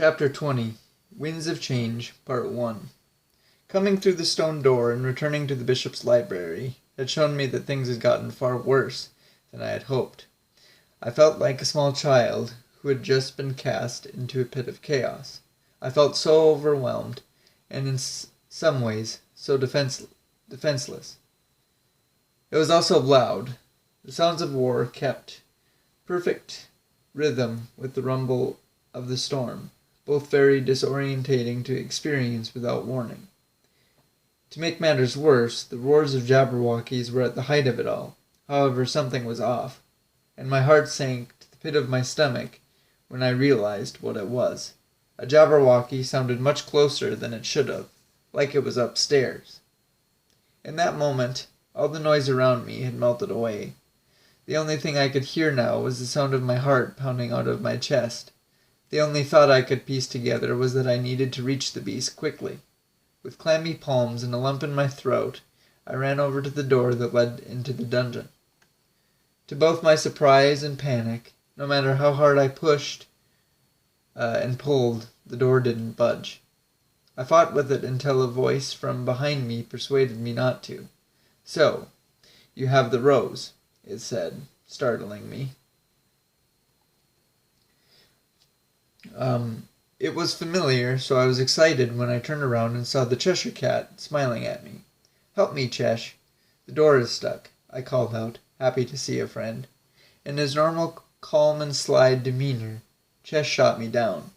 Chapter 20 Winds of Change, Part 1. Coming through the stone door and returning to the bishop's library had shown me that things had gotten far worse than I had hoped. I felt like a small child who had just been cast into a pit of chaos. I felt so overwhelmed, and in some ways so defenseless. It was also loud. The sounds of war kept perfect rhythm with the rumble of the storm, both very disorientating to experience without warning. To make matters worse, the roars of Jabberwockies were at the height of it all. However, something was off, and my heart sank to the pit of my stomach when I realized what it was. A Jabberwocky sounded much closer than it should have, like it was upstairs. In that moment, all the noise around me had melted away. The only thing I could hear now was the sound of my heart pounding out of my chest. The only thought I could piece together was that I needed to reach the beast quickly. With clammy palms and a lump in my throat, I ran over to the door that led into the dungeon. To both my surprise and panic, no matter how hard I pushed and pulled, the door didn't budge. I fought with it until a voice from behind me persuaded me not to. "So, you have the rose," it said, startling me. It was familiar, so I was excited when I turned around and saw the Cheshire Cat smiling at me. "Help me, Chesh. The door is stuck," I called out, happy to see a friend. In his normal calm and sly demeanor, Chesh shot me down.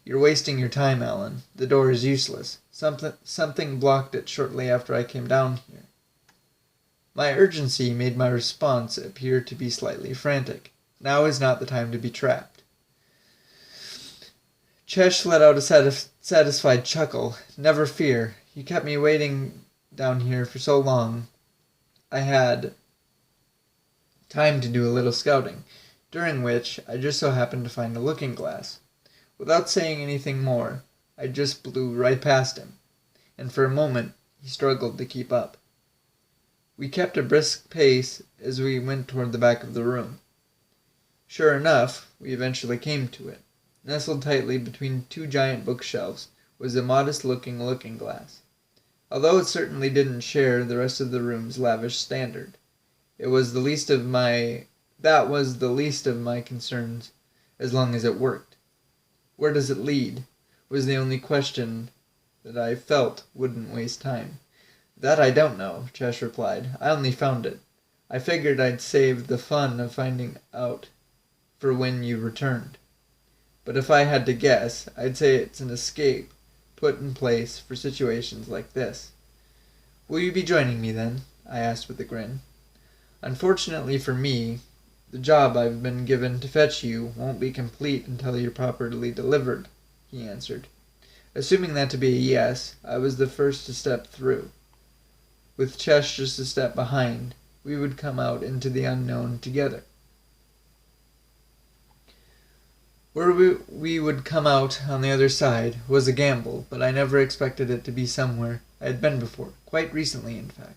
"You're wasting your time, Alan. The door is useless. Something blocked it shortly after I came down here." My urgency made my response appear to be slightly frantic. Now is not the time to be trapped. Chesh let out a satisfied chuckle. "Never fear. You kept me waiting down here for so long. I had time to do a little scouting, during which I just so happened to find a looking-glass. Without saying anything more, I just blew right past him, and for a moment he struggled to keep up. We kept a brisk pace as we went toward the back of the room. Sure enough, we eventually came to it. Nestled tightly between two giant bookshelves was a modest-looking looking-glass. Although it certainly didn't share the rest of the room's lavish standard, that was the least of my concerns as long as it worked. Where does it lead? Was the only question that I felt wouldn't waste time. "That I don't know," Chesh replied. "I only found it. I figured I'd save the fun of finding out for when you returned. But if I had to guess, I'd say it's an escape put in place for situations like this." "Will you be joining me, then?" I asked with a grin. "Unfortunately for me, the job I've been given to fetch you won't be complete until you're properly delivered," he answered. Assuming that to be a yes, I was the first to step through. With Chesh just a step behind, we would come out into the unknown together. Where we would come out on the other side was a gamble, but I never expected it to be somewhere I had been before, quite recently in fact.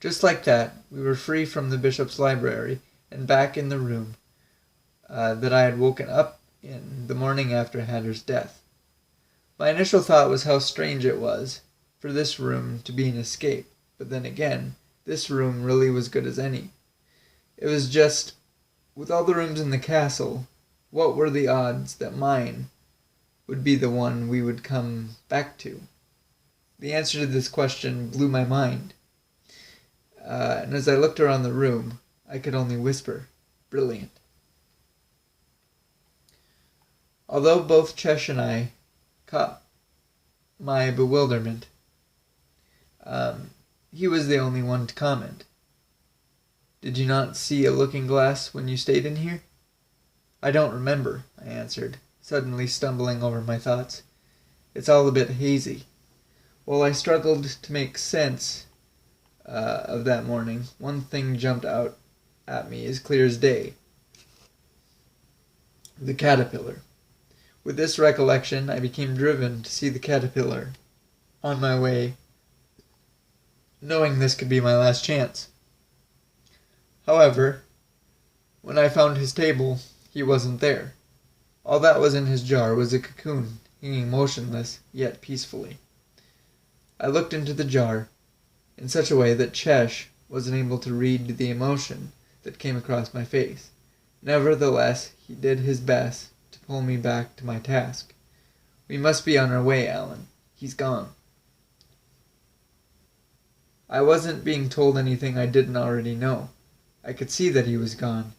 Just like that, we were free from the bishop's library and back in the room that I had woken up in the morning after Hatter's death. My initial thought was how strange it was for this room to be an escape, but then again, this room really was good as any. It was just, with all the rooms in the castle, what were the odds that mine would be the one we would come back to? The answer to this question blew my mind. And as I looked around the room, I could only whisper, "Brilliant." Although both Chesh and I caught my bewilderment, he was the only one to comment. "Did you not see a looking-glass when you stayed in here?" "I don't remember," I answered, suddenly stumbling over my thoughts. "It's all a bit hazy." While I struggled to make sense of that morning, one thing jumped out at me as clear as day. The caterpillar. With this recollection, I became driven to see the caterpillar on my way, knowing this could be my last chance. However, when I found his table, he wasn't there. All that was in his jar was a cocoon, hanging motionless, yet peacefully. I looked into the jar, in such a way that Chesh wasn't able to read the emotion that came across my face. Nevertheless, he did his best to pull me back to my task. "We must be on our way, Alan. He's gone." I wasn't being told anything I didn't already know. I could see that he was gone.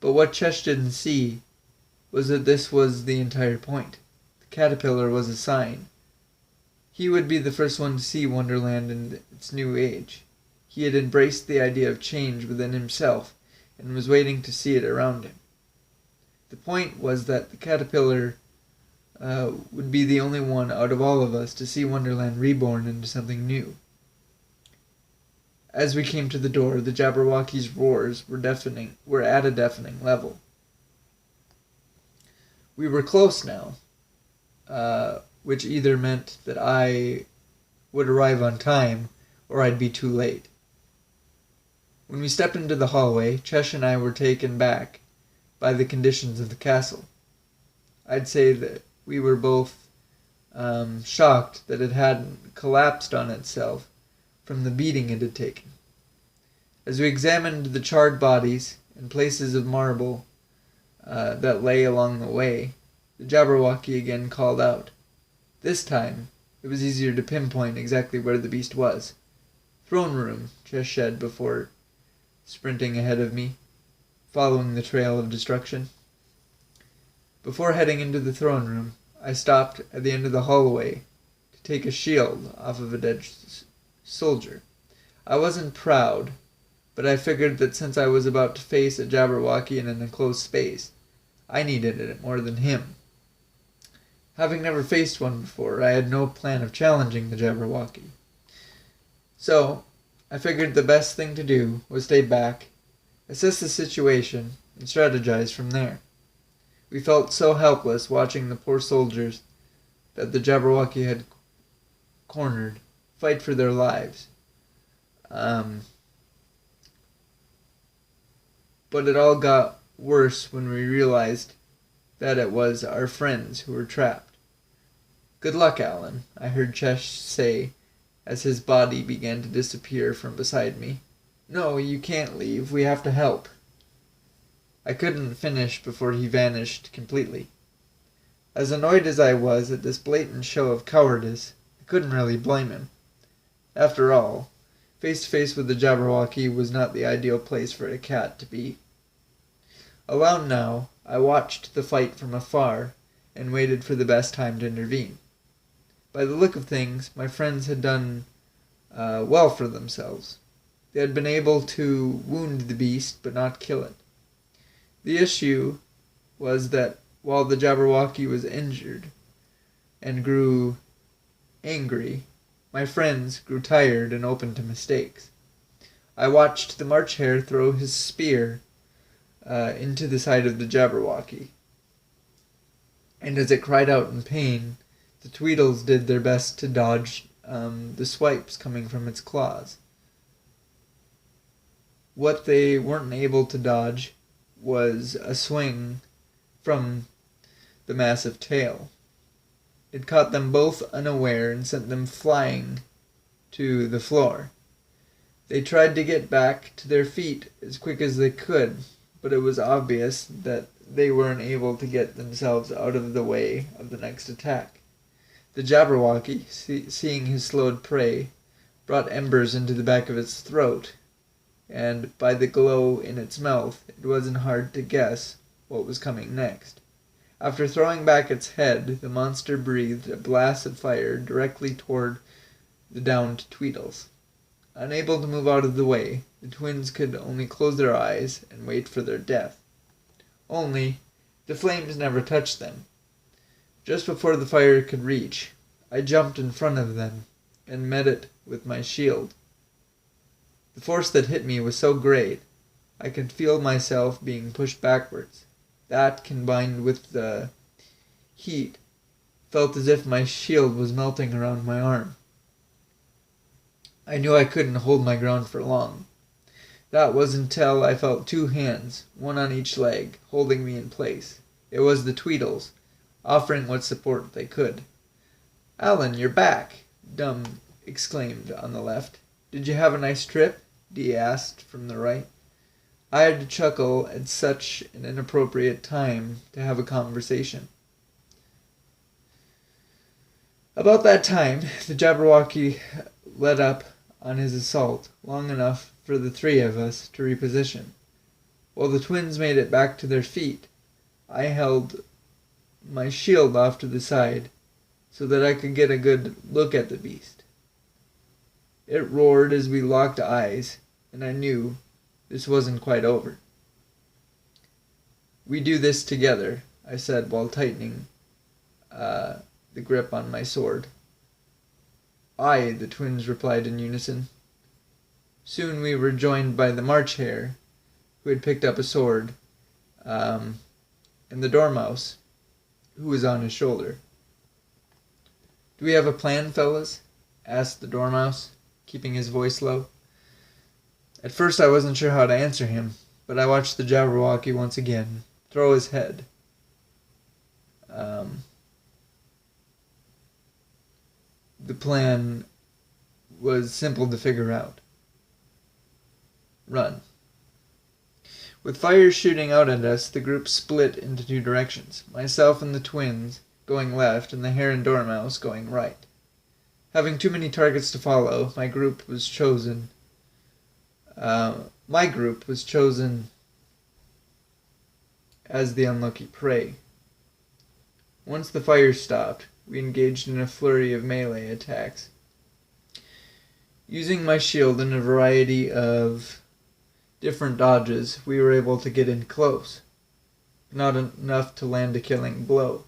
But what Chesh didn't see was that this was the entire point. The caterpillar was a sign. He would be the first one to see Wonderland in its new age. He had embraced the idea of change within himself and was waiting to see it around him. The point was that the caterpillar would be the only one out of all of us to see Wonderland reborn into something new. As we came to the door, the Jabberwocky's roars were at a deafening level. We were close now, which either meant that I would arrive on time or I'd be too late. When we stepped into the hallway, Chesh and I were taken back by the conditions of the castle. I'd say that we were both shocked that it hadn't collapsed on itself from the beating it had taken. As we examined the charred bodies and places of marble that lay along the way, the Jabberwocky again called out. This time, it was easier to pinpoint exactly where the beast was. "Throne room," Chesh said before sprinting ahead of me, following the trail of destruction. Before heading into the throne room, I stopped at the end of the hallway to take a shield off of a dead soldier. I wasn't proud, but I figured that since I was about to face a Jabberwocky in an enclosed space, I needed it more than him. Having never faced one before, I had no plan of challenging the Jabberwocky. So, I figured the best thing to do was stay back, assess the situation, and strategize from there. We felt so helpless watching the poor soldiers that the Jabberwocky had cornered fight for their lives. But it all got worse when we realized that it was our friends who were trapped. "Good luck, Alan," I heard Chesh say as his body began to disappear from beside me. "No, you can't leave. We have to help." I couldn't finish before he vanished completely. As annoyed as I was at this blatant show of cowardice, I couldn't really blame him. After all, face to face with the Jabberwocky was not the ideal place for a cat to be. Alone now, I watched the fight from afar and waited for the best time to intervene. By the look of things, my friends had done well for themselves. They had been able to wound the beast but not kill it. The issue was that while the Jabberwocky was injured and grew angry, my friends grew tired and open to mistakes. I watched the March Hare throw his spear into the side of the Jabberwocky, and as it cried out in pain, the Tweedles did their best to dodge the swipes coming from its claws. What they weren't able to dodge was a swing from the massive tail. It caught them both unaware and sent them flying to the floor. They tried to get back to their feet as quick as they could, but it was obvious that they weren't able to get themselves out of the way of the next attack. The Jabberwocky, seeing his slowed prey, brought embers into the back of its throat, and by the glow in its mouth, it wasn't hard to guess what was coming next. After throwing back its head, the monster breathed a blast of fire directly toward the downed Tweedles. Unable to move out of the way, the twins could only close their eyes and wait for their death. Only, the flames never touched them. Just before the fire could reach, I jumped in front of them and met it with my shield. The force that hit me was so great, I could feel myself being pushed backwards. That, combined with the heat, felt as if my shield was melting around my arm. I knew I couldn't hold my ground for long. That was until I felt two hands, one on each leg, holding me in place. It was the Tweedles, offering what support they could. "Alan, you're back!" Dum exclaimed on the left. "Did you have a nice trip?" Dee asked from the right. I had to chuckle at such an inappropriate time to have a conversation. About that time, the Jabberwocky let up on his assault long enough for the three of us to reposition. While the twins made it back to their feet, I held my shield off to the side so that I could get a good look at the beast. It roared as we locked eyes, and I knew this wasn't quite over. "We do this together," I said while tightening the grip on my sword. "Aye," the twins replied in unison. Soon we were joined by the March Hare, who had picked up a sword, and the Dormouse, who was on his shoulder. "Do we have a plan, fellas?" asked the Dormouse, keeping his voice low. At first I wasn't sure how to answer him, but I watched the Jabberwocky once again throw his head. The plan was simple to figure out. Run. With fire shooting out at us, the group split into two directions, myself and the twins going left and the Hare and Dormouse going right. Having too many targets to follow, my group was chosen as the unlucky prey. Once the fire stopped, we engaged in a flurry of melee attacks. Using my shield and a variety of different dodges, we were able to get in close, but not enough to land a killing blow.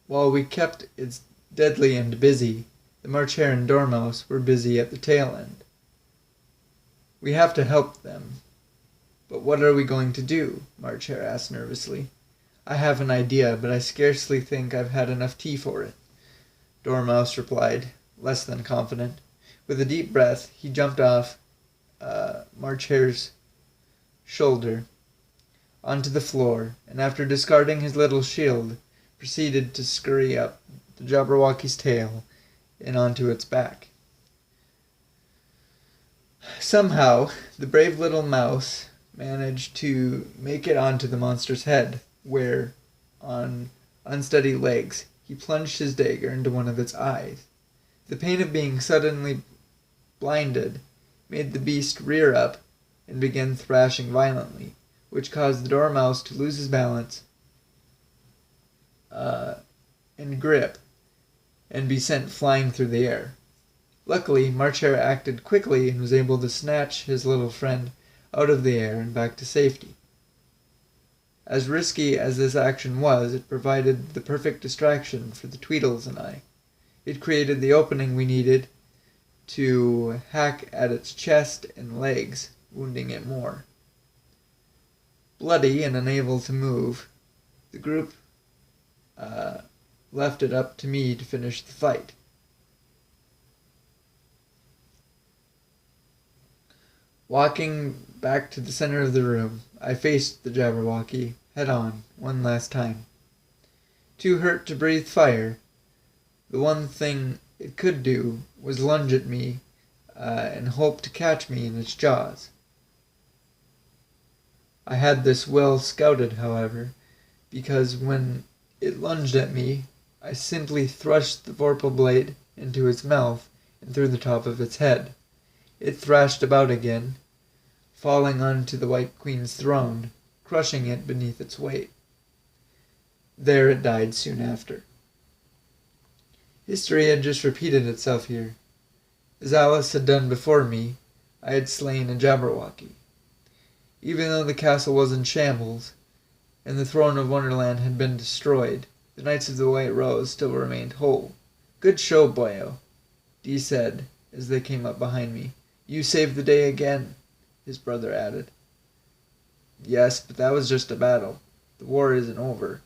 While we kept its deadly end busy, the March Hare and Dormouse were busy at the tail end. "We have to help them. But what are we going to do?" March Hare asked nervously. "I have an idea, but I scarcely think I've had enough tea for it," Dormouse replied, less than confident. With a deep breath, he jumped off March Hare's shoulder onto the floor, and after discarding his little shield, proceeded to scurry up the Jabberwocky's tail and onto its back. Somehow, the brave little mouse managed to make it onto the monster's head, where, on unsteady legs, he plunged his dagger into one of its eyes. The pain of being suddenly blinded made the beast rear up and begin thrashing violently, which caused the Dormouse to lose his balance and grip and be sent flying through the air. Luckily, March Hare acted quickly and was able to snatch his little friend out of the air and back to safety. As risky as this action was, it provided the perfect distraction for the Tweedles and I. It created the opening we needed to hack at its chest and legs, wounding it more. Bloody and unable to move, the group left it up to me to finish the fight. Walking back to the center of the room, I faced the Jabberwocky head-on one last time. Too hurt to breathe fire, the one thing it could do was lunge at me and hope to catch me in its jaws. I had this well scouted, however, because when it lunged at me, I simply thrust the vorpal blade into its mouth and through the top of its head. It thrashed about again, falling onto the White Queen's throne, crushing it beneath its weight. There it died soon after. History had just repeated itself here. As Alice had done before me, I had slain a Jabberwocky. Even though the castle was in shambles, and the throne of Wonderland had been destroyed, the Knights of the White Rose still remained whole. "Good show, boyo," Dee said as they came up behind me. "You saved the day again," his brother added. "Yes, but that was just a battle. The war isn't over,"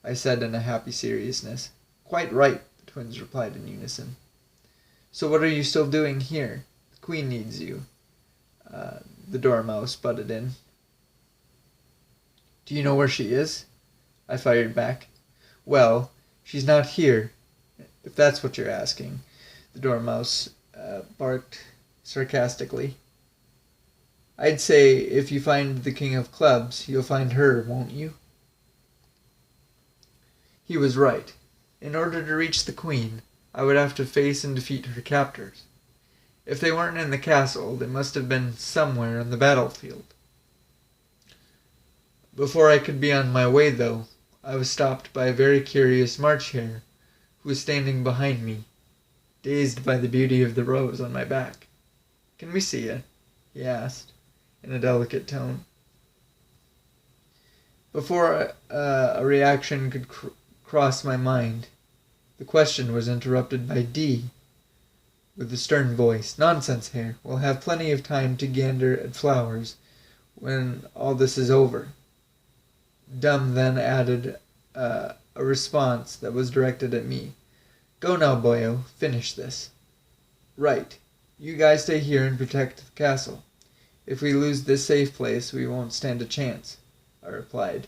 I said in a happy seriousness. "Quite right," the twins replied in unison. "So what are you still doing here? The Queen needs you," the Dormouse butted in. Do you know where she is? I fired back. Well, she's not here, if that's what you're asking, the dormouse barked sarcastically. I'd say if you find the King of Clubs, you'll find her, won't you? He was right. In order to reach the Queen, I would have to face and defeat her captors. If they weren't in the castle, they must have been somewhere on the battlefield. Before I could be on my way, though, I was stopped by a very curious March Hare, who was standing behind me, dazed by the beauty of the rose on my back. "Can we see it?" he asked, in a delicate tone. Before a reaction could cross my mind, the question was interrupted by D, with a stern voice. "Nonsense, Hare. We'll have plenty of time to gander at flowers when all this is over." Dumb then added a response that was directed at me. "Go now, boyo. Finish this." "Right. You guys stay here and protect the castle. If we lose this safe place, we won't stand a chance," I replied.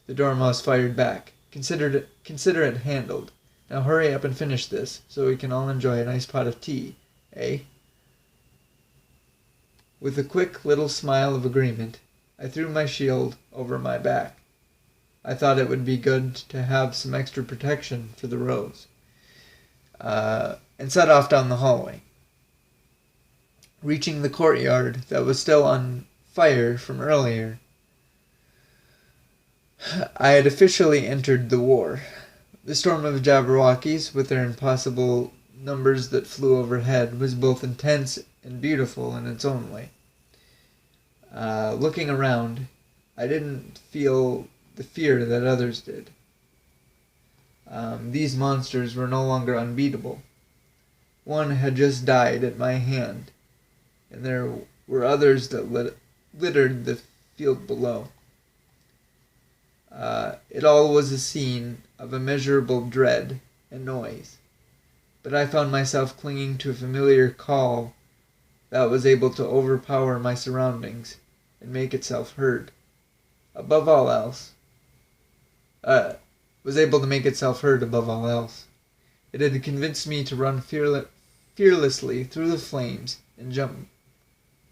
The dormouse fired back. Consider it handled. Now hurry up and finish this, so we can all enjoy a nice pot of tea, eh?" With a quick little smile of agreement, I threw my shield over my back. I thought it would be good to have some extra protection for the rose, and set off down the hallway. Reaching the courtyard that was still on fire from earlier, I had officially entered the war. The storm of Jabberwockies, with their impossible numbers that flew overhead, was both intense and beautiful in its own way. Looking around, I didn't feel the fear that others did. These monsters were no longer unbeatable. One had just died at my hand, and there were others that littered the field below. It all was a scene of immeasurable dread and noise, but I found myself clinging to a familiar call that was able to overpower my surroundings and make itself heard. Above all else, It had convinced me to run fearlessly through the flames and jump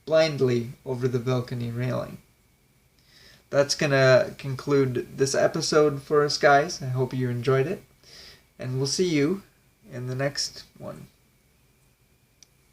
blindly over the balcony railing. That's going to conclude this episode for us, guys. I hope you enjoyed it, and we'll see you in the next one.